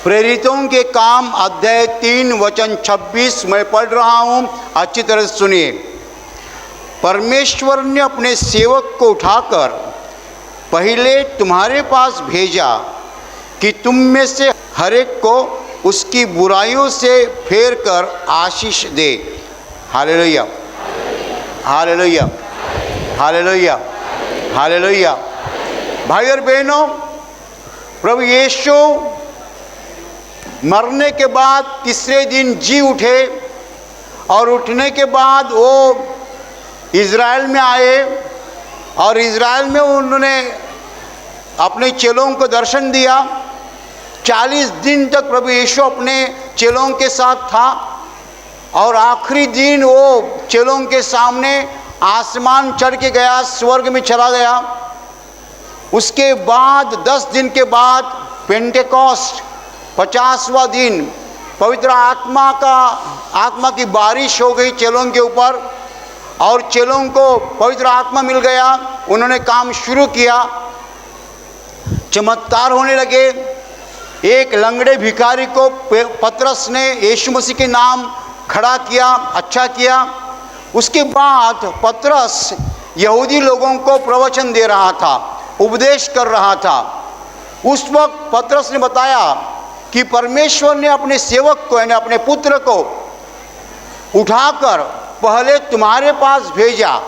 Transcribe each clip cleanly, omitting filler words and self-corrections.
प्रेरितों के काम अध्याय 3 वचन 26 मैं पढ़ रहा हूँ, अच्छी तरह से सुनिए। परमेश्वर ने अपने सेवक को उठाकर पहले तुम्हारे पास भेजा कि तुम में से हर एक को उसकी बुराइयों से फेर कर आशीष दे। Hallelujah, hallelujah, hallelujah, hallelujah. भाई और बहनों, प्रभु यीशु मरने के बाद तीसरे दिन जी उठे और उठने के बाद वो इज़राइल में आए और इज़राइल में उन्होंने अपने चेलों को दर्शन दिया। 40 दिन तक प्रभु यीशु अपने चेलों के साथ था और आखिरी दिन वो चेलों के सामने आसमान चढ़ के गया, स्वर्ग में चला गया। उसके बाद 10 दिन के बाद पेंटेकोस्ट 50वां दिन पवित्र आत्मा की बारिश हो गई चेलों के ऊपर और चेलों को पवित्र आत्मा मिल गया। उन्होंने काम शुरू किया, चमत्कार होने लगे। एक लंगड़े भिखारी को पतरस ने यीशु मसीह के नाम खड़ा किया, अच्छा किया। उसके बाद पतरस यहूदी लोगों को प्रवचन दे रहा था, उपदेश कर रहा था। उस वक्त पतरस ने बताया कि परमेश्वर ने अपने सेवक को यानी अपने पुत्र को उठाकर पहले तुम्हारे पास भेजा,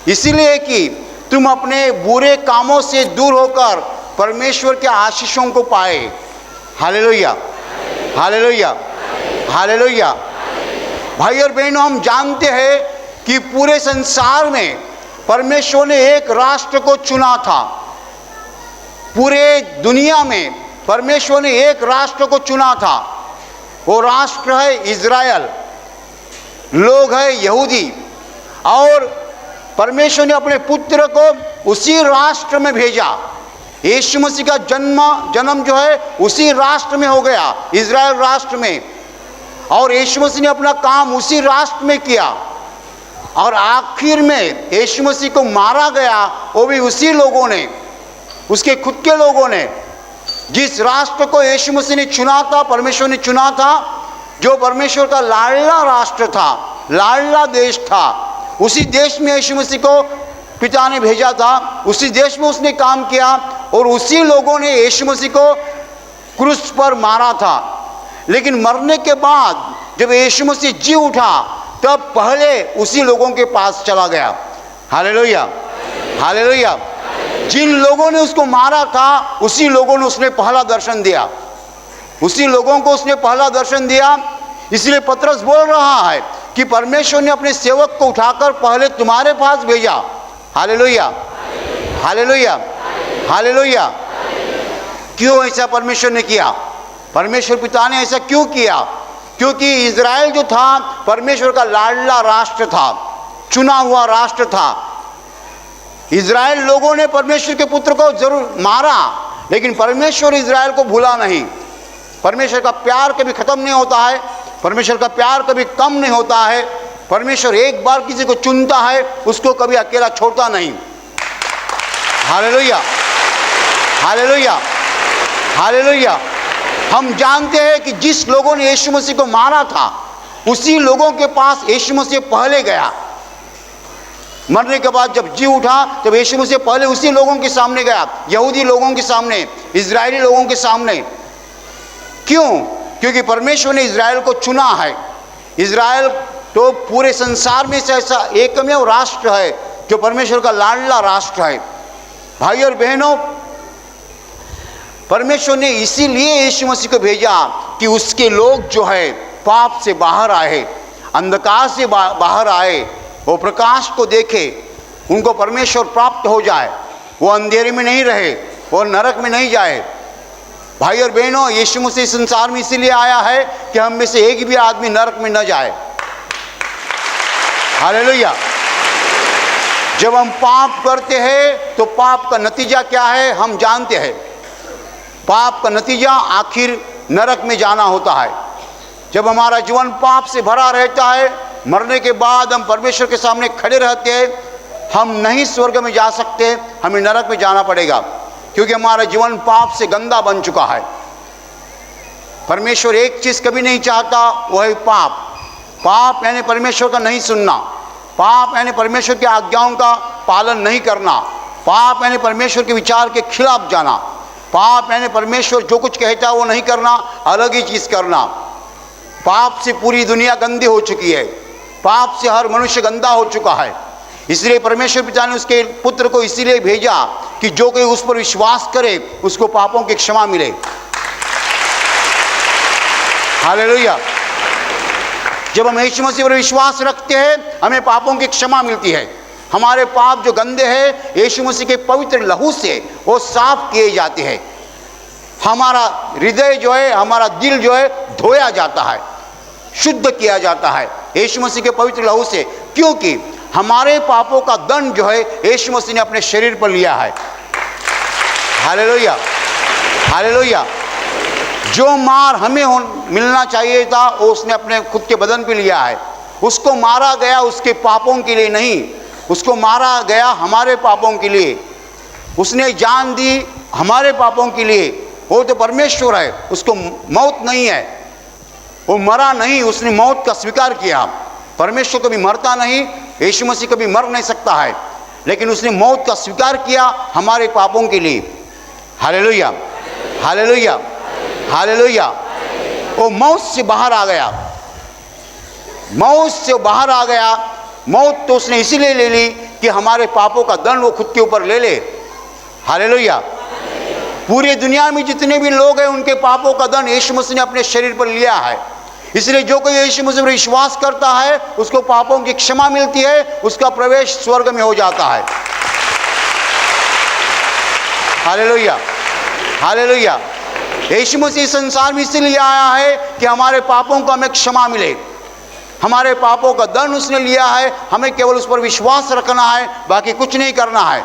इसलिए कि तुम अपने बुरे कामों से दूर होकर परमेश्वर के आशीषों को पाए। Hallelujah, hallelujah, hallelujah. भाई और बहनों, हम जानते हैं कि पूरे संसार में परमेश्वर ने एक राष्ट्र को चुना था। पूरे दुनिया में परमेश्वर ने एक राष्ट्र को चुना था, वो राष्ट्र है इज़राइल, लोग है यहूदी। और परमेश्वर ने अपने पुत्र को उसी राष्ट्र में भेजा। यीशु मसीह का जन्म जो है उसी राष्ट्र में हो गया, इज़राइल राष्ट्र में। और यीशु मसीह ने अपना काम उसी राष्ट्र में किया और आखिर में यीशु मसीह को मारा गया, वो भी उसी लोगों ने, उसके खुद के लोगों ने। जिस राष्ट्र को यीशु मसीह ने चुना था, परमेश्वर ने चुना था, जो परमेश्वर का लाडला राष्ट्र था, लाडला देश था, उसी देश में यीशु मसीह को पिता ने भेजा था, उसी देश में उसने काम किया और उसी लोगों ने यीशु मसीह को क्रूस पर मारा था। लेकिन मरने के बाद जब यीशु मसीह जी उठा तब पहले उसी लोगों के पास चला गया। Hallelujah, hallelujah. जिन लोगों ने उसको मारा था उसी लोगों ने उसने पहला दर्शन दिया, उसी लोगों को उसने पहला दर्शन दिया। इसलिए पतरस बोल रहा है कि परमेश्वर ने अपने सेवक को उठाकर पहले तुम्हारे पास भेजा। Hallelujah, hallelujah, hallelujah. क्यों ऐसा परमेश्वर ने किया? परमेश्वर पिता ने ऐसा क्यों किया? क्योंकि इज़राइल जो था परमेश्वर का लाडला राष्ट्र था, चुना हुआ राष्ट्र था। इज़राइल लोगों ने परमेश्वर के पुत्र को जरूर मारा, लेकिन परमेश्वर इज़राइल को भूला नहीं। परमेश्वर का प्यार कभी खत्म नहीं होता है, परमेश्वर का प्यार कभी कम नहीं होता है। परमेश्वर एक बार किसी को चुनता है, उसको कभी अकेला छोड़ता नहीं। Hallelujah, hallelujah, hallelujah. हम जानते हैं कि जिस लोगों ने यीशु मसीह को मारा था उसी लोगों के पास यीशु मसीह पहले गया। मरने के बाद जब जी उठा तब यीशु मसीह पहले उसी लोगों के सामने गया, यहूदी लोगों के सामने, इज़राइली लोगों के सामने। क्यों? क्योंकि परमेश्वर ने इज़राइल को चुना है। इज़राइल तो पूरे संसार में से ऐसा एकमेव राष्ट्र है जो परमेश्वर का लाडला राष्ट्र है। भाई और बहनों, परमेश्वर ने इसीलिए यीशु मसीह को भेजा कि उसके लोग जो है पाप से बाहर आए, अंधकार से बाहर आए, वो प्रकाश को देखे, उनको परमेश्वर प्राप्त हो जाए, वो अंधेरे में नहीं रहे, वो नरक में नहीं जाए। भाई और बहनों, यीशु मसीह संसार में इसीलिए आया है कि हम में से एक भी आदमी नरक में न जाए। हालेलुया। जब हम पाप करते हैं तो पाप का नतीजा क्या है हम जानते हैं। पाप का नतीजा आखिर नरक में जाना होता है। जब हमारा जीवन पाप से भरा रहता है, मरने के बाद हम परमेश्वर के सामने खड़े रहते हैं, हम नहीं स्वर्ग में जा सकते, हमें नरक में जाना पड़ेगा, क्योंकि हमारा जीवन पाप से गंदा बन चुका है। परमेश्वर एक चीज़ कभी नहीं चाहता, वह है पाप। पाप यानी परमेश्वर का नहीं सुनना, पाप यानी परमेश्वर की आज्ञाओं का पालन नहीं करना, पाप यानी परमेश्वर के विचार के खिलाफ जाना, पाप यानी परमेश्वर जो कुछ कहता है वो नहीं करना, अलग ही चीज़ करना। पाप से पूरी दुनिया गंदी हो चुकी है, पाप से हर मनुष्य गंदा हो चुका है। इसलिए परमेश्वर पिता ने उसके पुत्र को इसीलिए भेजा कि जो कोई उस पर विश्वास करे उसको पापों की क्षमा मिले। हालेलुया। जब हम यीशु मसीह पर विश्वास रखते हैं हमें पापों की क्षमा मिलती है। हमारे पाप जो गंदे हैं यीशु मसीह के पवित्र लहू से वो साफ किए जाते हैं। हमारा हृदय जो है, हमारा दिल जो है धोया जाता है, शुद्ध किया जाता है यीशु मसीह के पवित्र लहू से, क्योंकि हमारे पापों का दंड जो है यीशु मसीह ने अपने शरीर पर लिया है। Hallelujah, hallelujah. जो मार हमें मिलना चाहिए था वो उसने अपने खुद के बदन पे लिया है। उसको मारा गया उसके पापों के लिए नहीं, उसको मारा गया हमारे पापों के लिए। उसने जान दी हमारे पापों के लिए। वो तो परमेश्वर है, उसको मौत नहीं है, वो मरा नहीं, उसने मौत का स्वीकार किया। परमेश्वर कभी मरता नहीं, यीशु मसीह कभी मर नहीं सकता है, लेकिन उसने मौत का स्वीकार किया हमारे पापों के लिए। Hallelujah, hallelujah, hallelujah. वो मौत से बाहर आ गया, मौत से बाहर आ गया। मौत तो उसने इसीलिए ले ली कि हमारे पापों का दंड वो खुद के ऊपर ले ले। हालेलुया। पूरी दुनिया में जितने भी लोग हैं उनके पापों का दंड यीशु मसीह ने अपने शरीर पर लिया है। इसलिए जो कोई यीशु मसीह पर विश्वास करता है उसको पापों की क्षमा मिलती है, उसका प्रवेश स्वर्ग में हो जाता है। Hallelujah, hallelujah. यीशु मसीह संसार में इसलिए आया है कि हमारे पापों को हमें क्षमा मिले। हमारे पापों का दंड उसने लिया है, हमें केवल उस पर विश्वास रखना है, बाकी कुछ नहीं करना है।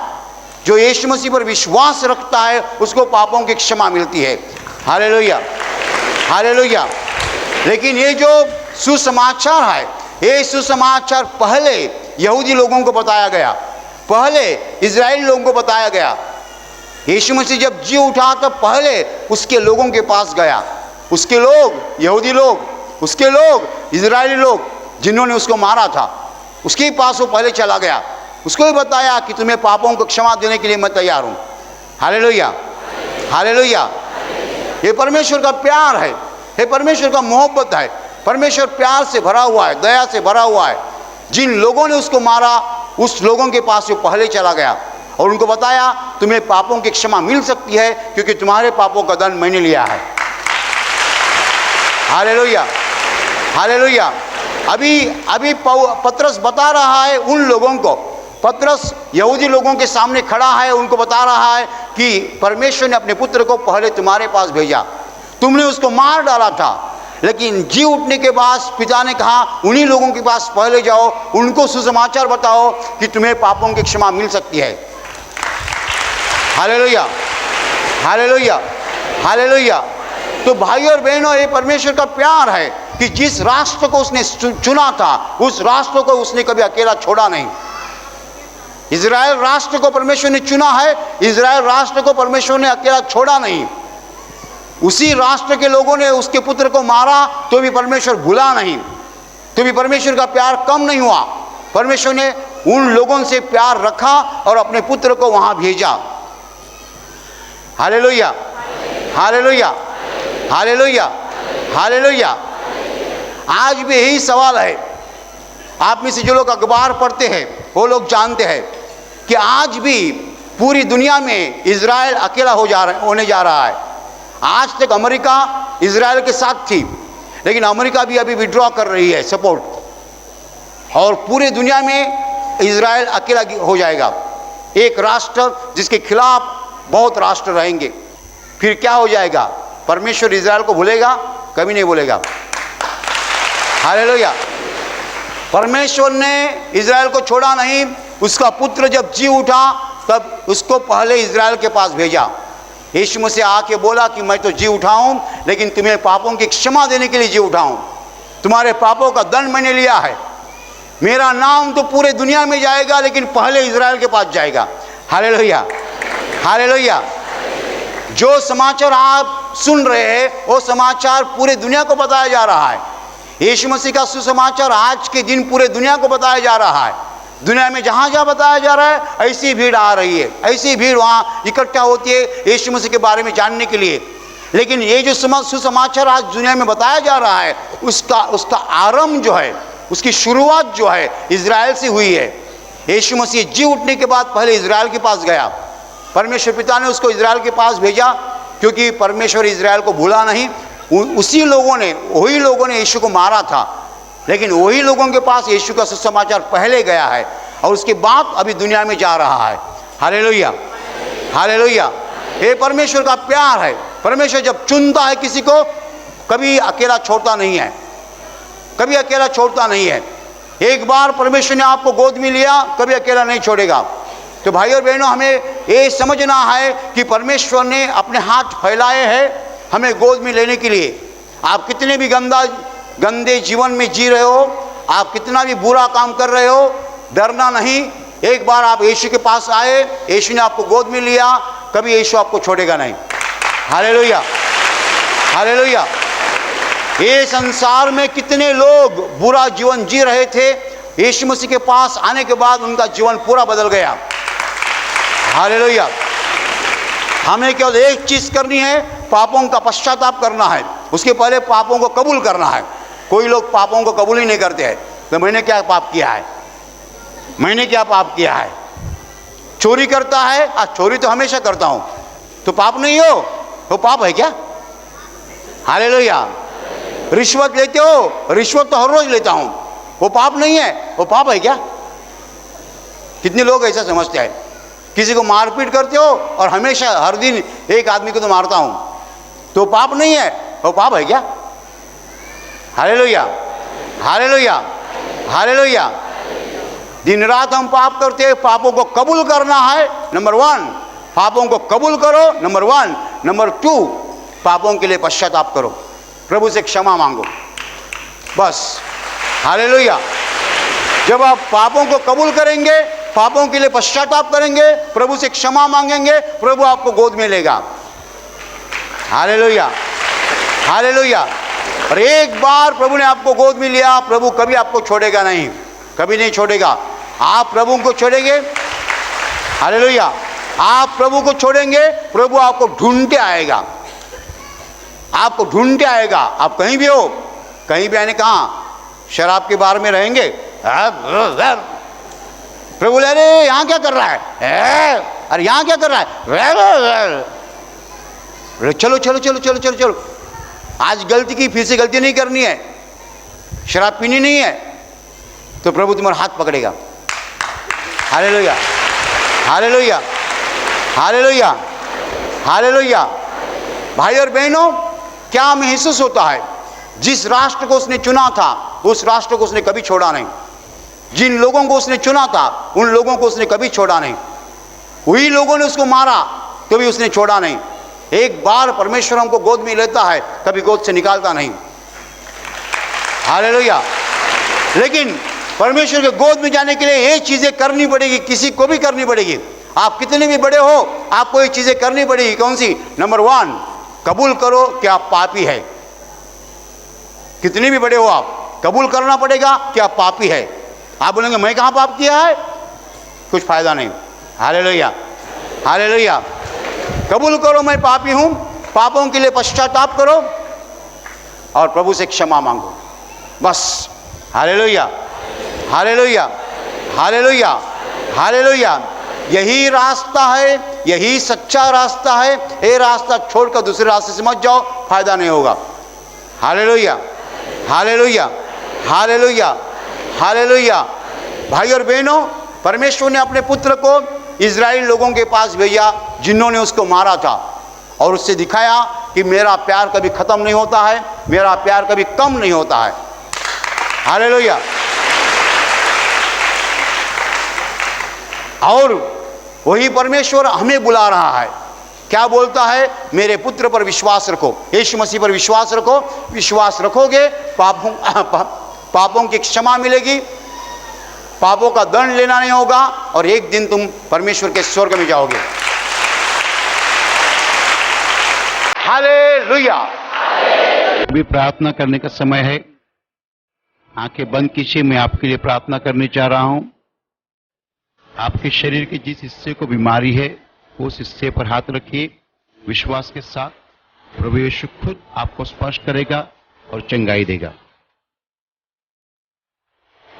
जो यीशु मसीह पर विश्वास रखता है उसको पापों की क्षमा मिलती है। Hallelujah, hallelujah. लेकिन ये जो सुसमाचार है, ये सुसमाचार पहले यहूदी लोगों को बताया गया, पहले इजराइली लोगों को बताया गया। यीशु मसीह जब जी उठा तब पहले उसके लोगों के पास गया। उसके लोग, यहूदी लोग, उसके लोग, इजरायली लोग जिन्होंने उसको मारा था, उसके पास वो पहले चला गया। उसको भी बताया कि तुम्हें पापों को क्षमा देने के लिए मैं तैयार हूँ। Hallelujah, hallelujah. ये परमेश्वर का प्यार है, ये परमेश्वर का मोहब्बत है। परमेश्वर प्यार से भरा हुआ है, दया से भरा हुआ है। जिन लोगों ने उसको मारा उस लोगों के पास वो पहले चला गया और उनको बताया तुम्हें पापों की क्षमा मिल सकती है क्योंकि तुम्हारे पापों का दंड मैंने लिया है। Hallelujah, hallelujah. अभी पतरस बता रहा है उन लोगों को, पतरस यहूदी लोगों के सामने खड़ा है, उनको बता रहा है कि परमेश्वर ने अपने पुत्र को पहले तुम्हारे पास भेजा, तुमने उसको मार डाला था, लेकिन जी उठने के बाद पिता ने कहा उन्हीं लोगों के पास पहले जाओ, उनको सुसमाचार बताओ कि तुम्हें पापों की क्षमा मिल सकती है। Hallelujah, hallelujah, hallelujah. तो भाई और बहनों, ये परमेश्वर का प्यार है कि जिस राष्ट्र को उसने चुना था उस राष्ट्र को उसने कभी अकेला छोड़ा नहीं। इजराइल राष्ट्र को परमेश्वर ने चुना है, इजराइल राष्ट्र को परमेश्वर ने अकेला छोड़ा नहीं। उसी राष्ट्र के लोगों ने उसके पुत्र को मारा तो भी परमेश्वर भूला नहीं, तो भी परमेश्वर का प्यार कम नहीं हुआ। परमेश्वर ने उन लोगों से प्यार रखा और अपने पुत्र को वहां भेजा। Hallelujah, hallelujah, hallelujah, hallelujah. आज भी यही सवाल है। आप में से जो लोग अखबार पढ़ते हैं वो लोग जानते हैं कि आज भी पूरी दुनिया में इजराइल अकेला होने जा रहा है। आज तक अमेरिका इजराइल के साथ थी, लेकिन अमेरिका भी अभी विड्रॉ कर रही है सपोर्ट, और पूरी दुनिया में इजराइल अकेला हो जाएगा। एक राष्ट्र जिसके खिलाफ बहुत राष्ट्र रहेंगे। फिर क्या हो जाएगा? परमेश्वर इजराइल को भूलेगा? कभी नहीं भूलेगा। हालेलुया। परमेश्वर ने इजराइल को छोड़ा नहीं। उसका पुत्र जब जी उठा तब उसको पहले इजराइल के पास भेजा। यीशु मसीह आके बोला कि मैं तो जी उठा हूं, लेकिन तुम्हें पापों की क्षमा देने के लिए जी उठा हूं। तुम्हारे पापों का दंड मैंने लिया है। मेरा नाम तो पूरे दुनिया में जाएगा, लेकिन पहले इजराइल के पास जाएगा। Hallelujah, hallelujah. जो समाचार आप सुन रहे हैं वो समाचार पूरे दुनिया को बताया जा रहा है। यीशु मसीह का सुसमाचार आज के दिन पूरे दुनिया को बताया जा रहा है। दुनिया में जहाँ जहाँ बताया जा रहा है ऐसी भीड़ आ रही है, ऐसी भीड़ वहाँ इकट्ठा होती है यीशु मसीह के बारे में जानने के लिए। लेकिन ये जो सुसमाचार आज दुनिया में बताया जा रहा है उसका आरंभ जो है, उसकी शुरुआत जो है इजराइल से हुई है। यीशु मसीह जी उठने के बाद पहले इजराइल के पास गया, परमेश्वर पिता ने उसको इजराइल के पास भेजा, क्योंकि परमेश्वर इजराइल को भूला नहीं। वही लोगों ने यीशु को मारा था, लेकिन वही लोगों के पास यीशु का सुसमाचार पहले गया है और उसके बाद अभी दुनिया में जा रहा है। Hallelujah, hallelujah. ये परमेश्वर का प्यार है। परमेश्वर जब चुनता है किसी को कभी अकेला छोड़ता नहीं है, कभी अकेला छोड़ता नहीं है। एक बार परमेश्वर ने आपको गोद में लिया, कभी अकेला नहीं छोड़ेगा। तो भाई और बहनों, हमें ये समझना है कि परमेश्वर ने अपने हाथ फैलाए हैं हमें गोद में लेने के लिए। आप कितने भी गंदे जीवन में जी रहे हो, आप कितना भी बुरा काम कर रहे हो, डरना नहीं। एक बार आप यीशु के पास आए, यीशु ने आपको गोद में लिया, कभी यीशु आपको छोड़ेगा नहीं। Hallelujah, hallelujah. ये संसार में कितने लोग बुरा जीवन जी रहे थे, यीशु मसीह के पास आने के बाद उनका जीवन पूरा बदल गया। हालेलुया। हमें केवल एक चीज करनी है, पापों का पश्चाताप करना है। उसके पहले पापों को कबूल करना है। कोई लोग पापों को कबूल ही नहीं करते हैं। तो मैंने क्या पाप किया है, मैंने क्या पाप किया है। चोरी करता है, चोरी तो हमेशा करता हूं, तो पाप नहीं हो, वो पाप है क्या? हालेलुया। रिश्वत लेते हो, रिश्वत तो हर रोज लेता हूं, वो पाप नहीं है, वो पाप है क्या? कितने लोग ऐसा समझते हैं। किसी को मारपीट करते हो और हमेशा हर दिन एक आदमी को तो मारता हूं, तो पाप नहीं है, वो पाप है क्या? Hallelujah, hallelujah, hallelujah. दिन रात हम पाप करते हैं। पापों को कबूल करना है, नंबर 1, पापों को कबूल करो, नंबर 1। नंबर 2, पापों के लिए पश्चाताप करो, प्रभु से क्षमा मांगो, बस। हालेलुया। जब आप पापों को कबूल करेंगे, पापों के लिए पश्चाताप करेंगे, प्रभु से क्षमा मांगेंगे, प्रभु आपको गोद में लेगा। Hallelujah, hallelujah. और एक बार प्रभु ने आपको गोद में लिया, प्रभु कभी आपको छोड़ेगा नहीं, कभी नहीं छोड़ेगा। आप प्रभु को छोड़ेंगे, हालेलुया, आप प्रभु को छोड़ेंगे, प्रभु आपको ढूंढते आएगा, आपको ढूंढते आएगा। आप कहीं भी हो, कहीं भी आने, कहाँ शराब के बार में रहेंगे, प्रभु ले अरे यहाँ क्या कर रहा है, अरे यहाँ क्या कर रहा है, चलो चलो चलो चलो चलो चलो, आज गलती की, फिर से गलती नहीं करनी है, शराब पीनी नहीं है, तो प्रभु तुम्हारा हाथ पकड़ेगा। Hallelujah, hallelujah, hallelujah, hallelujah. भाई और बहनों, क्या महसूस होता है? जिस राष्ट्र को उसने चुना था, उस राष्ट्र को उसने कभी छोड़ा नहीं। जिन लोगों को उसने चुना था, उन लोगों को उसने कभी छोड़ा नहीं। वही लोगों ने उसको मारा तो भी उसने छोड़ा नहीं। एक बार परमेश्वर हमको गोद में लेता है, कभी गोद से निकालता नहीं। हालेलुया। लेकिन परमेश्वर के गोद में जाने के लिए ये चीजें करनी पड़ेगी, किसी को भी करनी पड़ेगी। आप कितने भी बड़े हो, आपको ये चीजें करनी पड़ेगी। कौन सी? नंबर 1, कबूल करो कि आप पापी है। कितने भी बड़े हो आप, कबूल करना पड़ेगा कि आप पापी है। आप बोलेंगे मैं कहाँ पाप किया है, कुछ फायदा नहीं। Hallelujah, hallelujah. कबूल करो मैं पापी हूं, पापों के लिए पश्चाताप करो और प्रभु से क्षमा मांगो, बस। Hallelujah, hallelujah, hallelujah, hallelujah. यही रास्ता है, यही सच्चा रास्ता है। ये रास्ता छोड़कर दूसरे रास्ते से मत जाओ, फायदा नहीं होगा। Hallelujah, hallelujah, hallelujah, hallelujah. भाई और बहनों, परमेश्वर ने अपने पुत्र को इजराइल लोगों के पास भेजा जिन्होंने उसको मारा था, और उससे दिखाया कि मेरा प्यार कभी खत्म नहीं होता है, मेरा प्यार कभी कम नहीं होता है। हालेलुया। और वही परमेश्वर हमें बुला रहा है। क्या बोलता है? मेरे पुत्र पर विश्वास रखो, यीशु मसीह पर विश्वास रखो। विश्वास रखोगे, पापों की क्षमा मिलेगी, पापों का दंड लेना नहीं होगा, और एक दिन तुम परमेश्वर के स्वर्ग में जाओगे। हालेलुया। हालेलुया। अभी प्रार्थना करने का समय है। आंखें बंद कीजिए। मैं आपके लिए प्रार्थना करने जा रहा हूं। आपके शरीर के जिस हिस्से को बीमारी है उस हिस्से पर हाथ रखिए विश्वास के साथ। प्रभु यीशु खुद आपको स्पर्श करेगा और चंगाई देगा।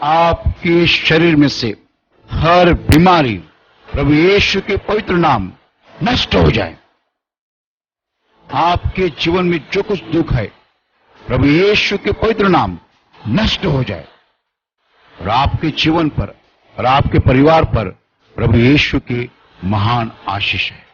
आपके शरीर में से हर बीमारी प्रभु यीशु के पवित्र नाम नष्ट हो जाए। आपके जीवन में जो कुछ दुख है प्रभु यीशु के पवित्र नाम नष्ट हो जाए और आपके जीवन पर और आपके परिवार पर प्रभु यीशु की महान आशीष है।